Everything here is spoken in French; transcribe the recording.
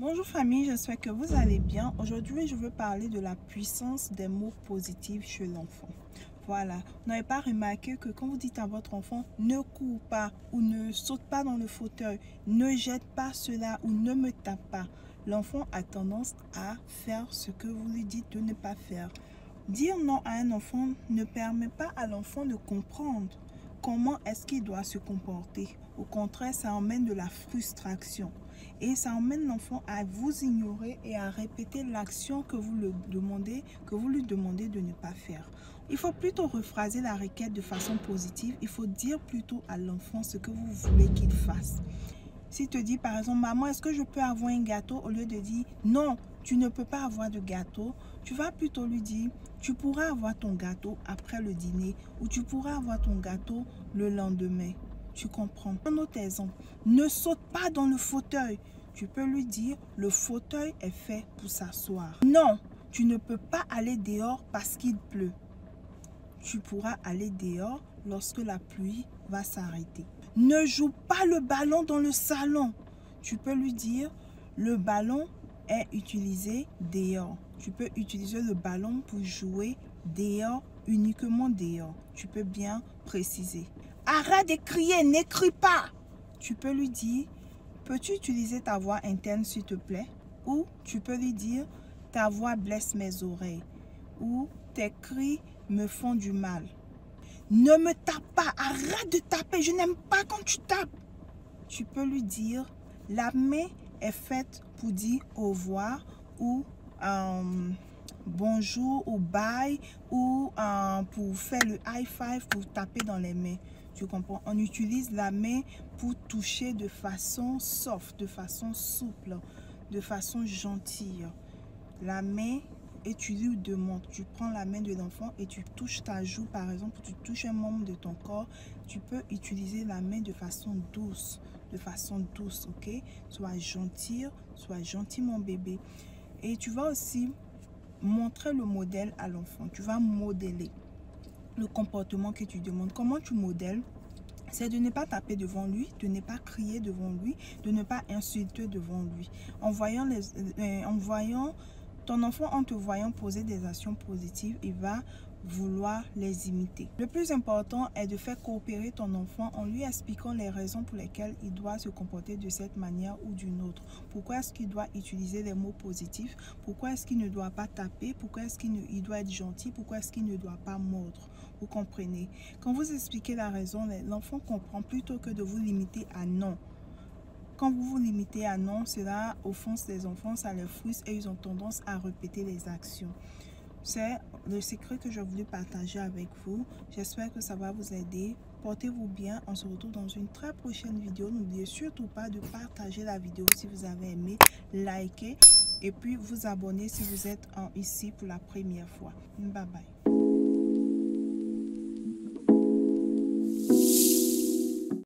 Bonjour famille, j'espère que vous allez bien. Aujourd'hui, je veux parler de la puissance des mots positifs chez l'enfant. Voilà, vous n'avez pas remarqué que quand vous dites à votre enfant « ne cours pas » ou « ne saute pas dans le fauteuil »,« ne jette pas cela » ou « ne me tape pas », l'enfant a tendance à faire ce que vous lui dites de ne pas faire. Dire non à un enfant ne permet pas à l'enfant de comprendre comment est-ce qu'il doit se comporter. Au contraire, ça emmène de la frustration et ça emmène l'enfant à vous ignorer et à répéter l'action que vous lui demandez de ne pas faire. Il faut plutôt rephraser la requête de façon positive. Il faut dire plutôt à l'enfant ce que vous voulez qu'il fasse. S'il te dit par exemple, maman, est-ce que je peux avoir un gâteau? Au lieu de dire, non, tu ne peux pas avoir de gâteau, tu vas plutôt lui dire, tu pourras avoir ton gâteau après le dîner ou tu pourras avoir ton gâteau le lendemain. Tu comprends? Un autre exemple, ne saute pas dans le fauteuil. Tu peux lui dire, le fauteuil est fait pour s'asseoir. Non, tu ne peux pas aller dehors parce qu'il pleut. Tu pourras aller dehors lorsque la pluie va s'arrêter. Ne joue pas le ballon dans le salon. Tu peux lui dire, le ballon est utilisé dehors. Tu peux utiliser le ballon pour jouer dehors, uniquement dehors. Tu peux bien préciser. Arrête de crier, n'écris pas. Tu peux lui dire, peux-tu utiliser ta voix interne s'il te plaît? Ou tu peux lui dire, ta voix blesse mes oreilles. Ou tes cris me font du mal. Ne me tape pas, arrête de taper, je n'aime pas quand tu tapes. Tu peux lui dire, la main est faite pour dire au revoir ou bonjour ou bye ou pour faire le high five, pour taper dans les mains. Tu comprends? On utilise la main pour toucher de façon soft, de façon souple, de façon gentille. La main, et tu lui demandes, tu prends la main de l'enfant et tu touches ta joue par exemple, tu touches un membre de ton corps, tu peux utiliser la main de façon douce, ok? Sois gentil mon bébé. Et tu vas aussi montrer le modèle à l'enfant, tu vas modeler le comportement que tu demandes. Comment tu modèles? C'est de ne pas taper devant lui, de ne pas crier devant lui, de ne pas insulter devant lui. En voyant ton enfant, en te voyant poser des actions positives, il va vouloir les imiter. Le plus important est de faire coopérer ton enfant en lui expliquant les raisons pour lesquelles il doit se comporter de cette manière ou d'une autre. Pourquoi est-ce qu'il doit utiliser les mots positifs? Pourquoi est-ce qu'il ne doit pas taper? Pourquoi est-ce qu'il doit être gentil? Pourquoi est-ce qu'il ne doit pas mordre? Vous comprenez? Quand vous expliquez la raison, l'enfant comprend plutôt que de vous limiter à non. Quand vous vous limitez à non, cela offense les enfants, ça les frustre et ils ont tendance à répéter les actions. C'est le secret que je voulais partager avec vous. J'espère que ça va vous aider. Portez-vous bien. On se retrouve dans une très prochaine vidéo. N'oubliez surtout pas de partager la vidéo si vous avez aimé, liker et puis vous abonner si vous êtes ici pour la première fois. Bye bye.